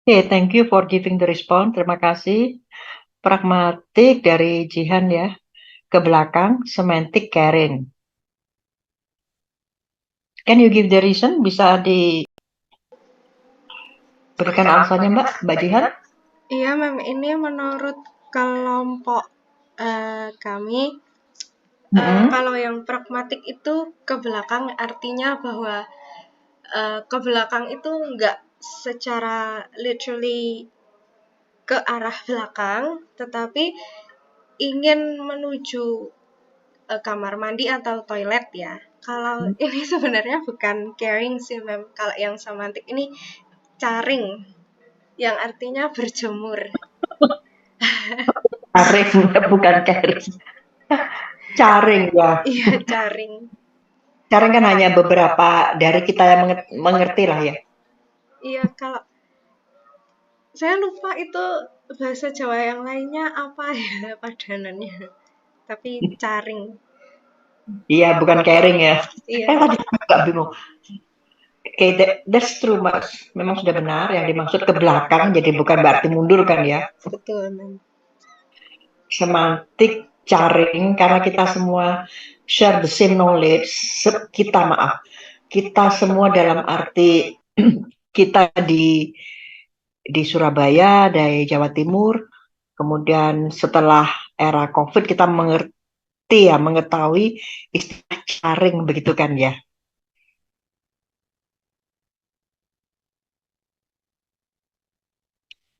Okay, thank you for giving the response. Terima kasih. Pragmatik dari Jihan ya. Ke belakang, semantic caring. Can you give the reason? Bisa diberikan alasannya Mbak Jihan? Iya, Mem, ini menurut kelompok kami, Mm-mm. kalau yang pragmatik itu ke belakang artinya bahwa ke belakang itu nggak secara literally ke arah belakang, tetapi ingin menuju kamar mandi atau toilet ya. Kalau ini sebenarnya bukan caring sih, Mem. Kalau yang semantik ini caring, yang artinya berjemur. Caring, bukan caring. Caring ya. Iya, caring. Caring kan hanya beberapa dari kita yang mengerti lah ya. Iya, kalau saya lupa itu bahasa Jawa yang lainnya apa ya padanannya. Tapi caring. Iya, bukan caring ya. Iya, Tadi agak bingung. Oke, that's true, Mas. Memang sudah benar yang dimaksud ke belakang, jadi bukan berarti mundur kan ya. betul, Mem. Semantik caring karena kita semua share the same knowledge. Kita maaf, kita semua dalam arti kita di Surabaya, dari Jawa Timur. Kemudian setelah era COVID kita mengerti ya, mengetahui istilah caring begitu kan ya.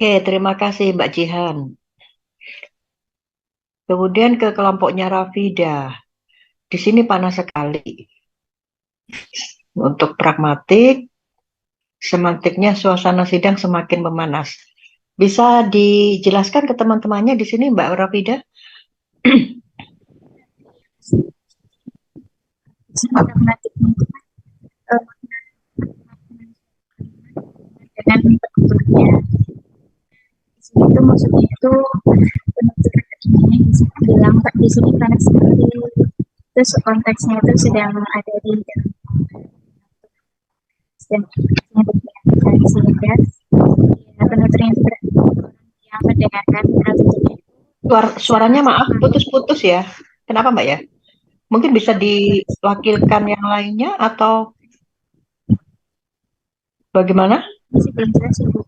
Oke, terima kasih Mbak Jihan. Kemudian ke kelompoknya Rafida. Di sini panas sekali. Untuk pragmatik, semantiknya suasana sidang semakin memanas. Bisa dijelaskan ke teman-temannya di sini Mbak Rafida? Pragmatiknya itu eh, dengan bentuknya. Di sini tuh maksudnya itu penuturan ini bisa bilang di sini panas sekali. Terus konteksnya itu sedang ada di dalam dan dari sehingga ya, penuturnya itu berarti yang mendengarkan penuturnya Suaranya maaf, putus-putus ya. Kenapa Mbak ya? Mungkin bisa diwakilkan yang lainnya atau bagaimana? masih belum jelas ibu.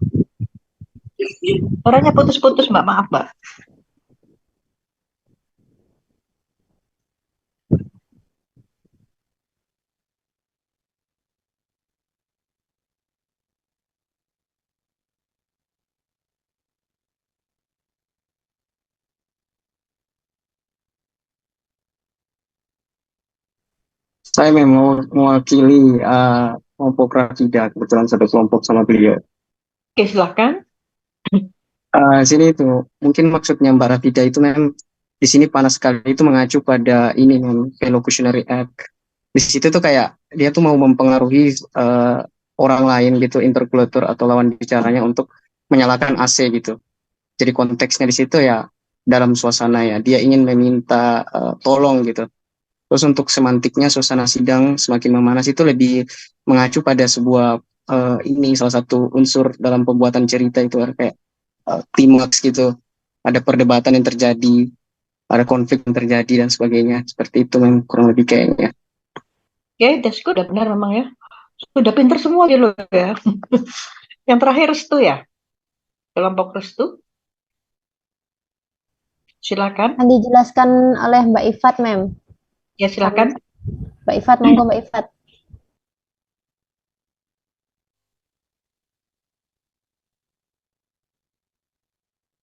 Suaranya putus-putus Mbak, maaf Mbak. Saya memang mewakili kelompok Rafida, kebetulan satu kelompok sama beliau. Oke, silahkan. Sini itu mungkin maksudnya Mbak Rafida itu memang di sini panas sekali itu mengacu pada ini memang Velocutionary Act. Di situ tuh kayak dia tuh mau mempengaruhi orang lain gitu, interlokutor atau lawan bicaranya untuk menyalakan AC gitu. Jadi konteksnya di situ ya dalam suasana ya dia ingin meminta tolong gitu. Terus untuk semantiknya suasana sidang semakin memanas itu lebih mengacu pada sebuah ini salah satu unsur dalam pembuatan cerita itu kayak klimaks gitu. Ada perdebatan yang terjadi, ada konflik yang terjadi dan sebagainya. Seperti itu memang kurang lebih kayaknya. Oke, that's good. Udah benar memang ya. Sudah pinter semua gitu ya. Yang terakhir restu ya. Kelompok restu, silakan. Akan dijelaskan oleh Mbak Ifat, Mem. Ya, Kami, silakan. Mbak Ifat, monggo Mbak Ifat.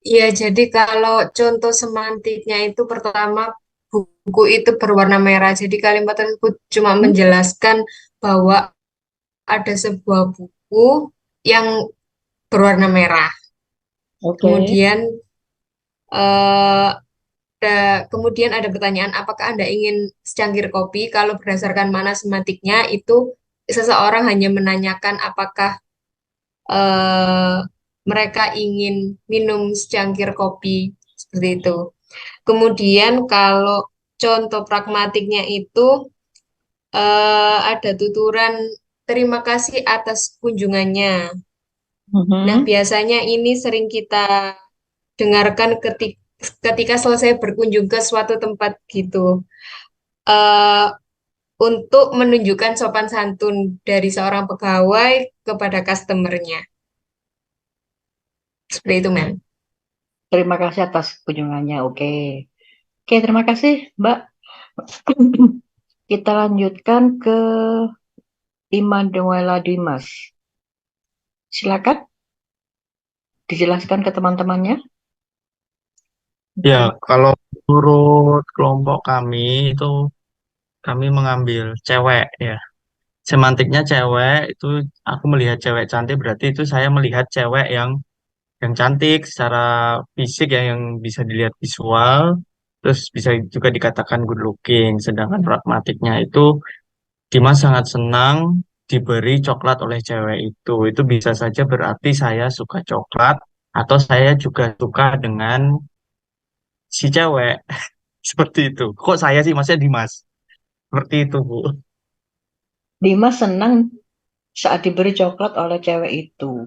Iya, jadi kalau contoh semantiknya itu pertama buku itu berwarna merah. Jadi kalimat tersebut cuma menjelaskan bahwa ada sebuah buku yang berwarna merah. Oke. Kemudian eh, kemudian ada pertanyaan, apakah Anda ingin secangkir kopi? Kalau berdasarkan mana semantiknya itu seseorang hanya menanyakan apakah eh, mereka ingin minum secangkir kopi seperti itu. Kemudian kalau contoh pragmatiknya itu ada tuturan terima kasih atas kunjungannya. Nah, Mhm. biasanya ini sering kita dengarkan ketika selesai berkunjung ke suatu tempat gitu. eh untuk menunjukkan sopan santun dari seorang pegawai kepada customernya. Seperti itu, Mem. Terima kasih atas kunjungannya. Oke. Oke, terima kasih, Mbak. Kita lanjutkan ke Imanuela Dimas. Silakan dijelaskan ke teman-temannya. Ya, kalau menurut kelompok kami itu kami mengambil cewek ya. Semantiknya cewek itu aku melihat cewek cantik berarti itu saya melihat cewek yang cantik secara fisik ya yang bisa dilihat visual, terus bisa juga dikatakan good looking. Sedangkan pragmatiknya itu Dimas sangat senang diberi coklat oleh cewek itu. Itu bisa saja berarti saya suka coklat atau saya juga suka dengan si cewek. Seperti itu. Kok saya sih, maksudnya Dimas. Seperti itu, Bu. Dimas senang saat diberi coklat oleh cewek itu.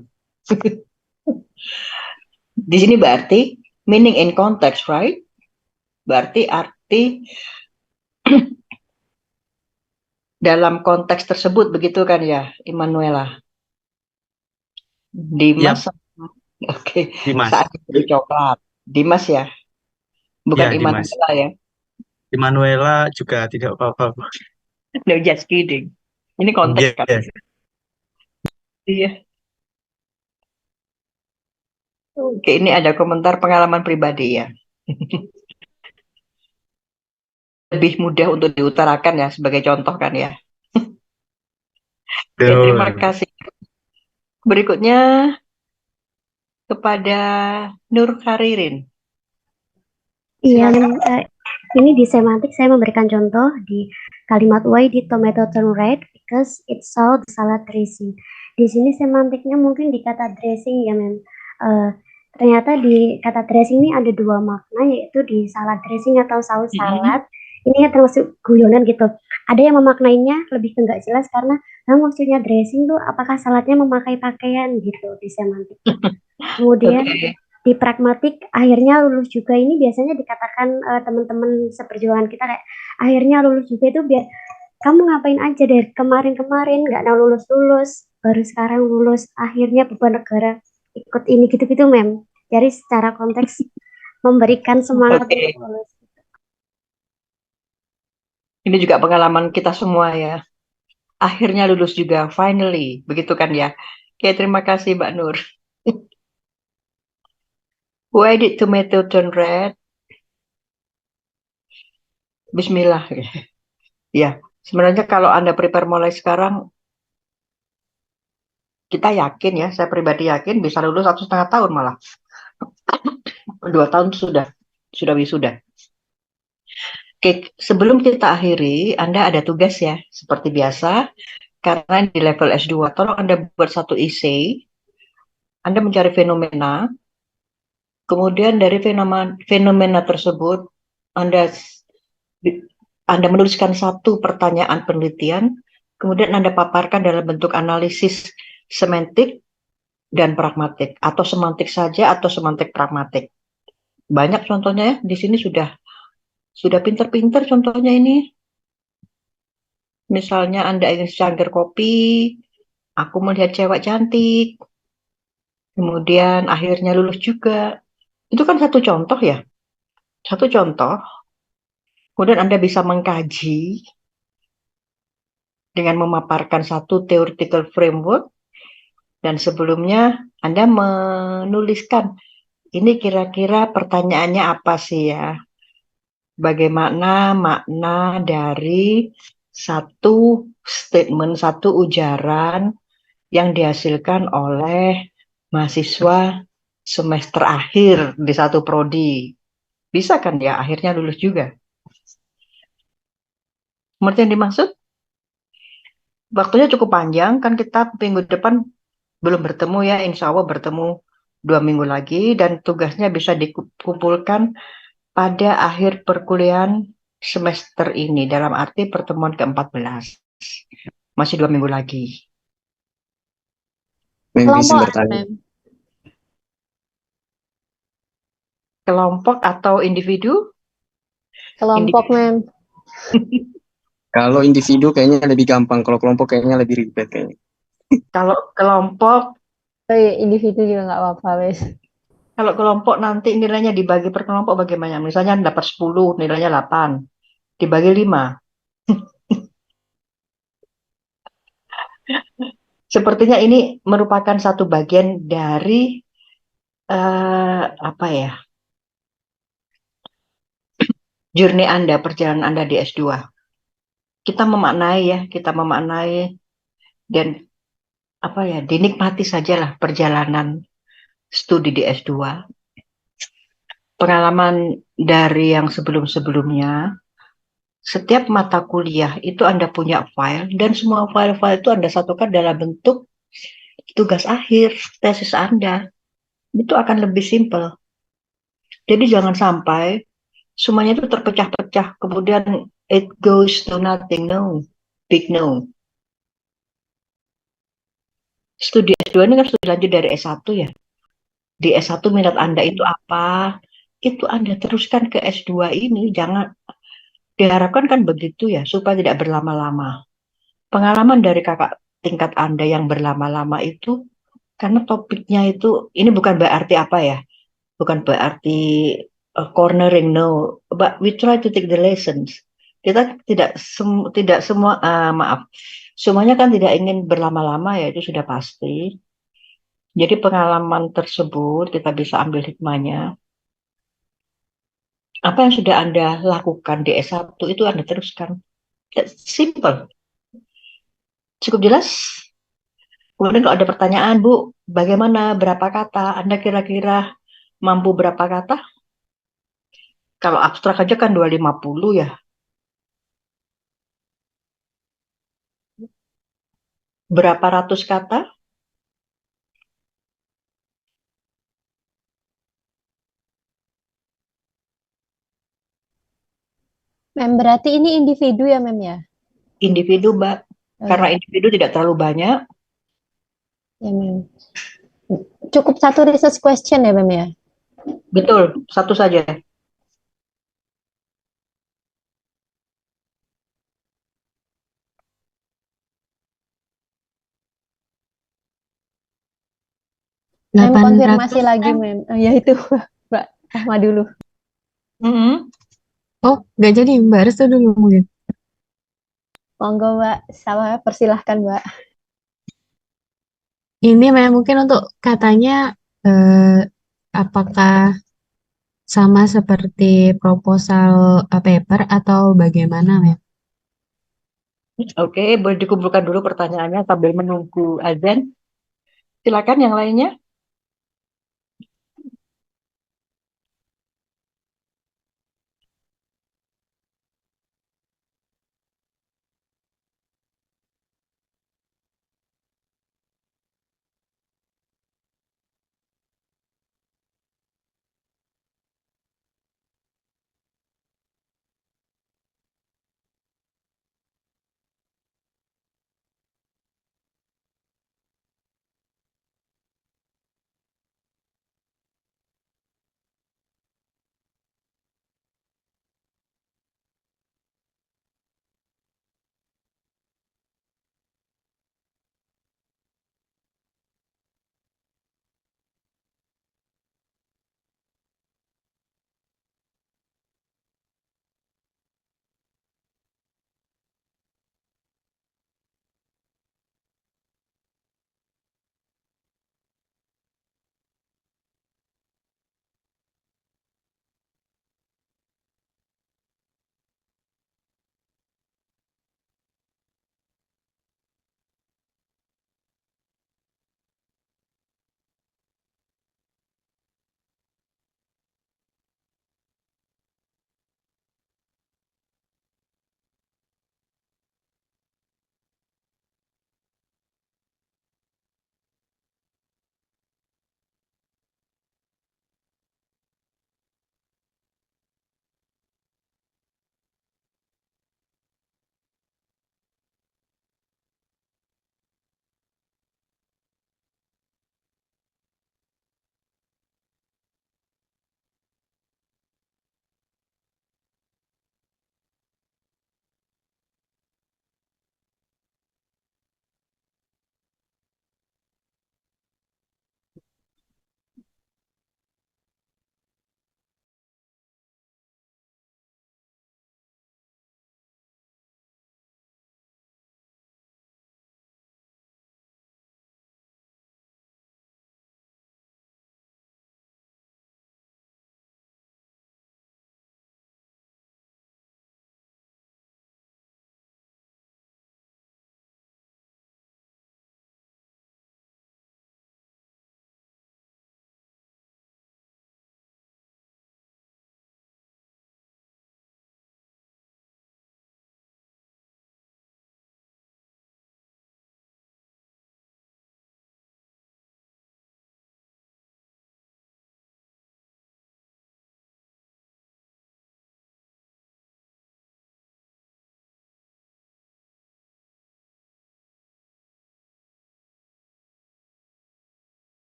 Di sini berarti meaning in context, right? Berarti arti dalam konteks tersebut, begitu kan ya, Immanuela? Yap, Dimas, oke, Dimas. saat diberi coklat. Dimas ya, bukan Ya, Dimas. Immanuela ya. Manuela juga tidak apa-apa, Bu. No, just kidding. Ini konteks kan? Yes. Iya. Oke, ini ada komentar pengalaman pribadi ya. Lebih mudah untuk diutarakan ya, sebagai contoh kan ya. Oke, terima Betul. kasih. Berikutnya kepada Nur Haririn. Iya, Silakan. ini di semantik saya memberikan contoh di kalimat why did tomato turn red? Because it saw the salad dressing. Di sini semantiknya mungkin di kata dressing ya, Mem. Eh, ternyata di kata dressing ini ada dua makna, yaitu di salad dressing atau saus salad. Ini ya termasuk guyonan gitu. Ada yang memaknainya lebih ke nggak jelas karena maksudnya dressing tuh apakah saladnya memakai pakaian gitu di semantik. Kemudian Oke. di pragmatik akhirnya lulus juga ini biasanya dikatakan teman-teman seperjuangan kita kayak akhirnya lulus juga itu biar kamu ngapain aja dari kemarin-kemarin nggak mau lulus-lulus baru sekarang lulus akhirnya beban negara ikut ini gitu-gitu mem. Jadi secara konteks memberikan semangat Oke. untuk lulus. Ini juga pengalaman kita semua ya. Akhirnya lulus juga, finally. Begitu kan ya. Oke, terima kasih Mbak Nur. Why did tomato turn red? Bismillah. Ya, sebenarnya kalau Anda prepare mulai sekarang, kita yakin ya, saya pribadi yakin bisa lulus 1,5 tahun malah. 2 tahun sudah wisuda. Oke, sebelum kita akhiri, Anda ada tugas ya, seperti biasa. Karena di level S2, tolong Anda buat satu essay. Anda mencari fenomena, kemudian dari fenomena tersebut, Anda Anda menuliskan satu pertanyaan penelitian, kemudian Anda paparkan dalam bentuk analisis semantik dan pragmatik, atau semantik saja atau semantik pragmatik. Banyak contohnya ya, di sini sudah pinter-pinter contohnya ini. Misalnya Anda ingin secangkir kopi, aku melihat cewek cantik, kemudian akhirnya lulus juga. Itu kan satu contoh ya, satu contoh. Kemudian Anda bisa mengkaji dengan memaparkan satu theoretical framework, dan sebelumnya Anda menuliskan, ini kira-kira pertanyaannya apa sih ya? Bagaimana makna dari satu statement, satu ujaran yang dihasilkan oleh mahasiswa semester akhir di satu prodi. Bisa kan ya, akhirnya lulus juga. Mengerti yang dimaksud? Waktunya cukup panjang, kan kita minggu depan belum bertemu ya, insya Allah bertemu 2 minggu lagi, dan tugasnya bisa dikumpulkan pada akhir perkuliahan semester ini, dalam arti pertemuan ke-14. Masih 2 minggu lagi. Mem izin Kelompok, bertanya. Mem. Kelompok atau individu? Kelompok, Mem. Kalau individu kayaknya lebih gampang, kalau kelompok kayaknya lebih ribet kayaknya. Kalau kelompok, Oh iya, individu juga nggak apa-apa, wes. kalau kelompok nanti nilainya dibagi per kelompok bagaimana? Misalnya dapat 10, nilainya 8, dibagi 5. Sepertinya ini merupakan satu bagian dari apa ya? Journey Anda, perjalanan Anda di S2. Kita memaknai dan apa ya, dinikmati sajalah perjalanan studi di S2. Pengalaman dari yang sebelum-sebelumnya, setiap mata kuliah itu Anda punya file dan semua file-file itu Anda satukan dalam bentuk tugas akhir tesis Anda. Itu akan lebih simpel. Jadi jangan sampai semuanya itu terpecah-pecah, kemudian it goes to nothing. No, big no. Studi S2 ini kan studi lanjut dari S1 ya. Di S1 minat Anda itu apa? Itu Anda teruskan ke S2 ini. Jangan diharapkan kan begitu ya, supaya tidak berlama-lama. Pengalaman dari kakak tingkat Anda yang berlama-lama itu, karena topiknya itu, ini bukan berarti apa ya, bukan berarti cornering, no. But we try to take the lessons. Kita tidak semua, maaf, semuanya kan tidak ingin berlama-lama ya, itu sudah pasti. Jadi pengalaman tersebut kita bisa ambil hikmahnya. Apa yang sudah Anda lakukan di S1 itu Anda teruskan. That's simple. Cukup jelas? Kemudian kalau ada pertanyaan, Bu, bagaimana berapa kata? Anda kira-kira mampu berapa kata? Kalau abstrak aja kan 250 ya. Berapa ratus kata? Mem, berarti ini individu ya, Mem ya? Individu, Mbak. Oh Karena ya, individu tidak terlalu banyak. ya, Mem. Cukup satu research question ya, Mem ya? Betul, satu saja. Mem, 800 konfirmasi lagi, kan? Mem. Oh, ya itu, Mbak Rahma dulu. Mhm. Oh, nggak jadi Mbak Restu dulu mungkin. Monggo, Mbak. Sama, persilahkan, Mbak. Ini memang mungkin untuk katanya eh, apakah sama seperti proposal paper atau bagaimana, Mem? Oke, boleh dikumpulkan dulu pertanyaannya sambil menunggu azan. Silakan yang lainnya.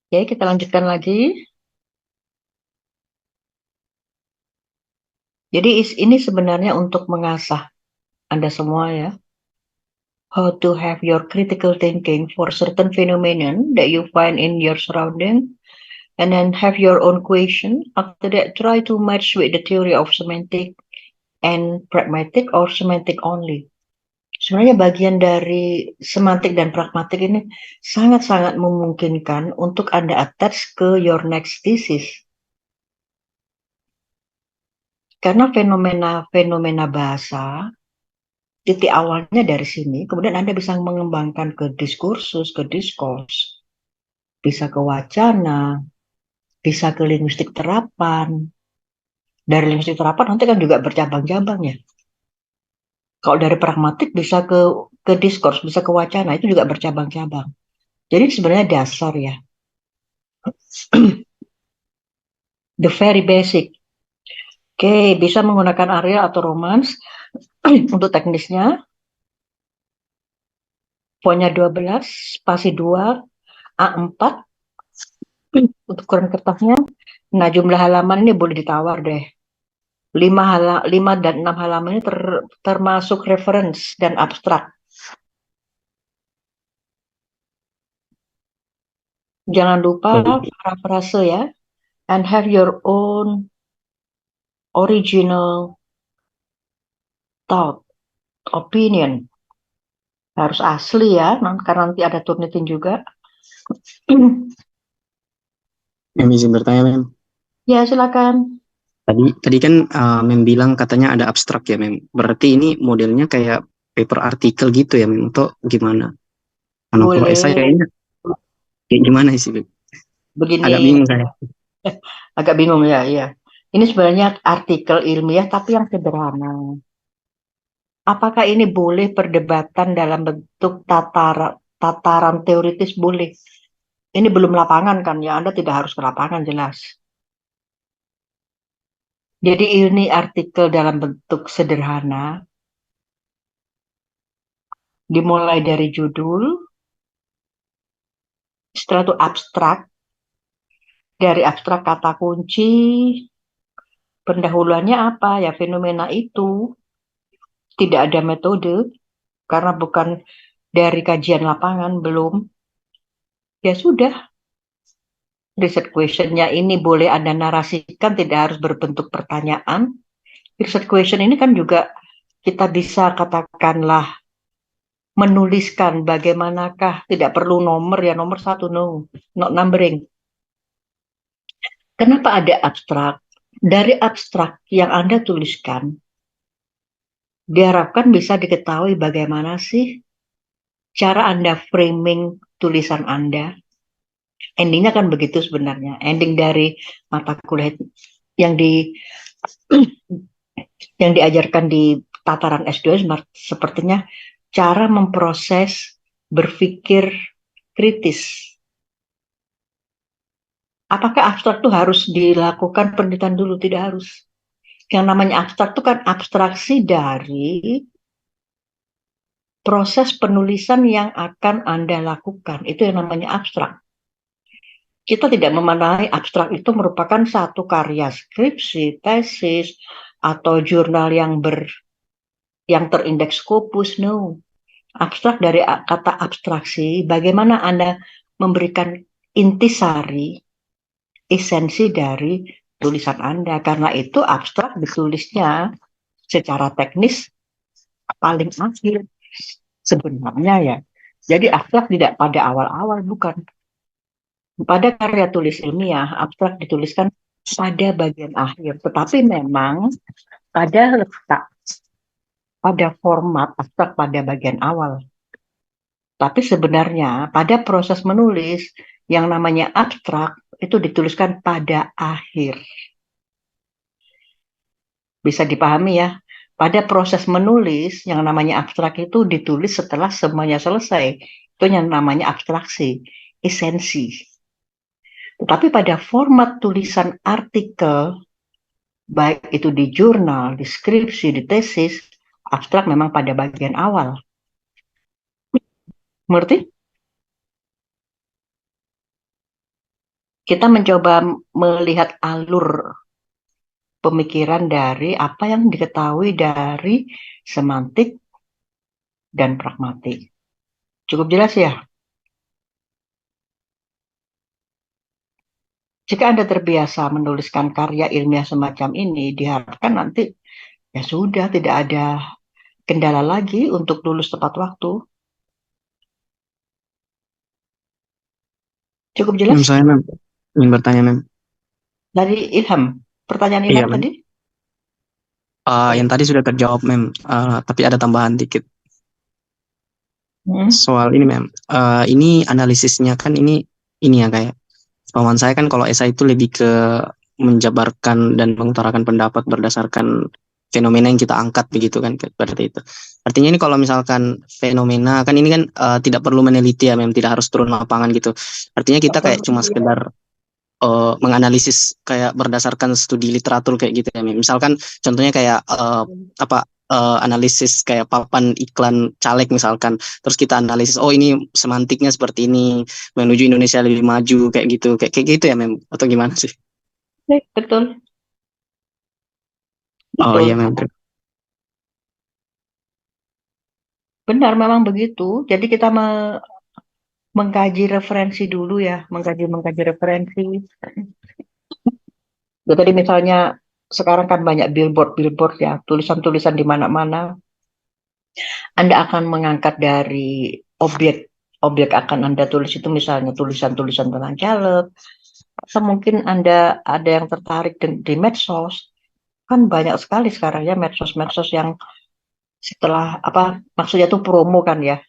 Oke, kita lanjutkan lagi. Jadi ini sebenarnya untuk mengasah Anda semua ya. How to have your critical thinking for certain phenomenon that you find in your surrounding, and then have your own question. After that, try to match with the theory of semantic and pragmatic or semantic only. Sebenarnya bagian dari semantik dan pragmatik ini sangat-sangat memungkinkan untuk Anda attach ke your next thesis. Karena fenomena bahasa, titik awalnya dari sini, kemudian Anda bisa mengembangkan ke diskursus, ke diskurs, bisa ke wacana, bisa ke linguistik terapan. Dari linguistik terapan nanti kan juga bercabang-cabang ya. Kalau dari pragmatik bisa ke diskurs, bisa ke wacana, itu juga bercabang-cabang. Jadi sebenarnya dasar ya. The very basic. Oke, bisa menggunakan area atau romance untuk teknisnya. Fontnya 12, spasi 2, A4 untuk ukuran kertasnya. Nah, jumlah halaman ini boleh ditawar deh. 5 dan 6 halaman ini termasuk reference dan abstrak. Jangan lupa parafrase ya. And have your own original thought, opinion. Harus asli ya, karena nanti ada Turnitin juga. Mem izin bertanya, Mem. Ya, silakan. Tadi kan Mem bilang katanya ada abstrak ya, Mem. Berarti ini modelnya kayak paper artikel gitu ya, Mem, atau gimana? Karena kalau Boleh. esai kayaknya kayak gimana sih, Mem? Begini. Agak bingung saya. Agak bingung ya, iya. Ini sebenarnya artikel ilmiah tapi yang sederhana. Apakah ini boleh perdebatan dalam bentuk tataran teoritis? Boleh. Ini belum lapangan kan ya, Anda tidak harus ke lapangan jelas. Jadi ini artikel dalam bentuk sederhana, dimulai dari judul, setelah itu abstrak, dari abstrak kata kunci, pendahuluannya apa ya, fenomena itu, tidak ada metode, karena bukan dari kajian lapangan, belum. Ya sudah, research question-nya ini boleh Anda narasikan, tidak harus berbentuk pertanyaan. Research question ini kan juga kita bisa katakanlah menuliskan bagaimanakah, tidak perlu nomor ya, nomor 1, no, not numbering. Kenapa ada abstrak? Dari abstrak yang Anda tuliskan, diharapkan bisa diketahui bagaimana sih cara Anda framing tulisan Anda. Endingnya kan begitu sebenarnya. Ending dari mata kuliah yang diajarkan di tataran S2 sepertinya cara memproses berpikir kritis. Apakah abstrak itu harus dilakukan penelitian dulu? Tidak harus. Yang namanya abstrak itu kan abstraksi dari proses penulisan yang akan Anda lakukan. Itu yang namanya abstrak. Kita tidak memandang abstrak itu merupakan satu karya skripsi, tesis, atau jurnal yang terindeks Scopus. No. Abstrak dari kata abstraksi, bagaimana Anda memberikan intisari, esensi dari tulisan Anda. Karena itu abstrak ditulisnya secara teknis paling akhir sebenarnya ya. Jadi abstrak tidak pada awal-awal, bukan. Pada karya tulis ilmiah, abstrak dituliskan pada bagian akhir. Tetapi memang pada letak, pada format abstrak pada bagian awal. Tapi sebenarnya pada proses menulis, yang namanya abstrak itu dituliskan pada akhir. Bisa dipahami ya? Pada proses menulis, yang namanya abstrak itu ditulis setelah semuanya selesai. Itu yang namanya abstraksi, esensi. Tetapi pada format tulisan artikel, baik itu di jurnal, di skripsi, di tesis, abstrak memang pada bagian awal. Mengerti? kita mencoba melihat alur pemikiran dari apa yang diketahui dari semantik dan pragmatik. Cukup jelas ya? Jika Anda terbiasa menuliskan karya ilmiah semacam ini, diharapkan nanti ya sudah tidak ada kendala lagi untuk lulus tepat waktu. Cukup jelas? Saya mem ingin bertanya mem. Dari Ilham, pertanyaan Iya Ilham mem. tadi? Yang tadi sudah terjawab mem. Tapi ada tambahan dikit soal ini mem. Ini analisisnya kan ini ya kayak pemahaman saya kan kalau esai itu lebih ke menjabarkan dan mengutarakan pendapat berdasarkan fenomena yang kita angkat begitu kan seperti itu. Artinya ini kalau misalkan fenomena kan ini kan tidak perlu meneliti ya mem, tidak harus turun lapangan gitu. Artinya kita kayak cuma sekedar menganalisis kayak berdasarkan studi literatur kayak gitu ya mem. Misalkan contohnya kayak analisis kayak papan iklan caleg misalkan, terus kita analisis oh ini semantiknya seperti ini menuju Indonesia lebih maju kayak gitu gitu ya mem, atau gimana sih? Betul. Oh iya mem. Benar, memang begitu. Jadi kita mengkaji referensi dulu ya, mengkaji referensi. Jadi misalnya sekarang kan banyak billboard ya, tulisan-tulisan di mana-mana. Anda akan mengangkat dari objek akan Anda tulis itu misalnya tulisan-tulisan tentang caleg. Atau mungkin Anda ada yang tertarik di medsos. Kan banyak sekali sekarang ya medsos-medsos yang setelah maksudnya itu promo kan ya,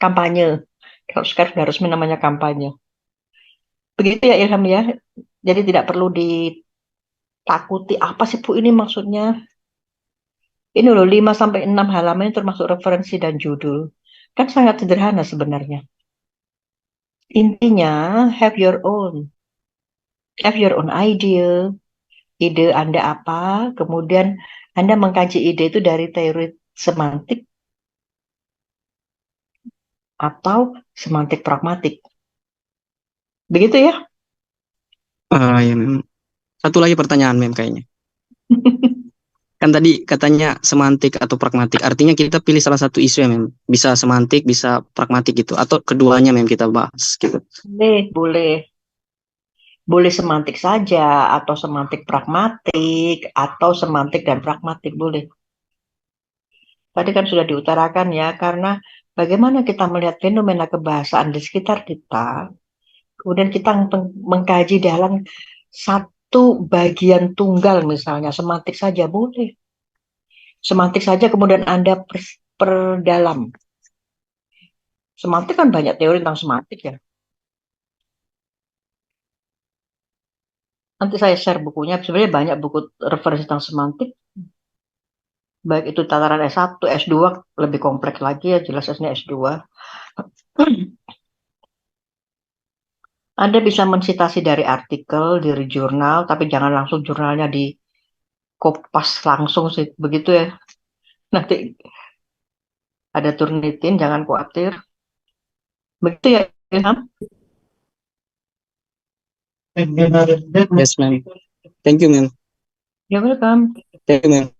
kampanye. Kalau sekarang sudah resmi namanya kampanye. Begitu ya Ilham ya. Jadi tidak perlu ditakuti apa sih Bu ini maksudnya. Ini loh 5 sampai 6 halaman termasuk referensi dan judul. Kan sangat sederhana sebenarnya. Intinya have your own idea. Ide Anda apa? Kemudian Anda mengkaji ide itu dari teori semantik atau semantik pragmatik. Begitu ya? Ya mem. Satu lagi pertanyaan mem kayaknya. Kan tadi katanya semantik atau pragmatik, artinya kita pilih salah satu isu ya mem, bisa semantik bisa pragmatik gitu, atau keduanya mem kita bahas gitu. Boleh semantik saja atau semantik pragmatik atau semantik dan pragmatik boleh. Tadi kan sudah diutarakan ya, karena bagaimana kita melihat fenomena kebahasaan di sekitar kita, kemudian kita mengkaji dalam satu bagian tunggal misalnya, semantik saja boleh. Semantik saja kemudian Anda perdalam. Semantik kan banyak teori tentang semantik ya. Nanti saya share bukunya, sebenarnya banyak buku referensi tentang semantik. Baik itu tataran S1, S2, lebih kompleks lagi ya, jelasnya S2. Anda bisa mensitasi dari artikel, dari jurnal, tapi jangan langsung jurnalnya di kopas langsung sih, begitu ya. Nanti ada Turnitin, jangan khawatir. Begitu ya, Ilham? Yes ma'am. Thank you ma'am. You're welcome. Thank you ma'am.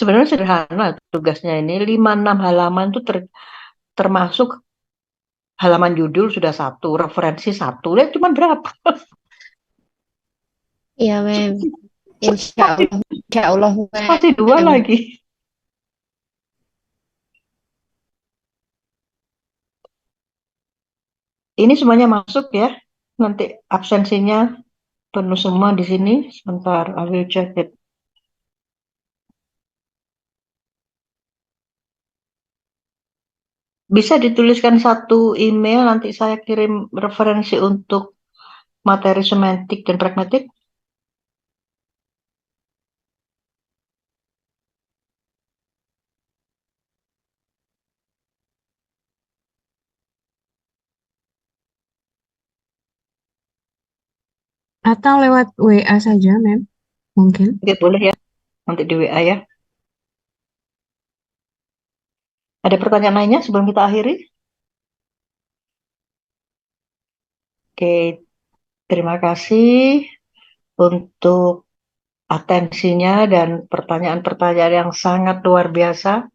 Sebenarnya sederhana tugasnya ini, 5-6 halaman itu termasuk halaman judul sudah 1, referensi 1. Lihat cuma berapa? Iya, mem. Insya Allah, Masih 2 lagi. Ini semuanya masuk ya. Nanti absensinya penuh semua di sini. Sebentar, I will check it. Bisa dituliskan satu email, nanti saya kirim referensi untuk materi semantik dan pragmatik. Atau lewat WA saja, Mem. Mungkin. Oke, boleh ya. Nanti di WA ya. Ada pertanyaan lainnya sebelum kita akhiri? Oke, terima kasih untuk atensinya dan pertanyaan-pertanyaan yang sangat luar biasa.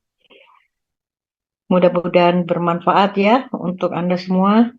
Mudah-mudahan bermanfaat ya untuk Anda semua.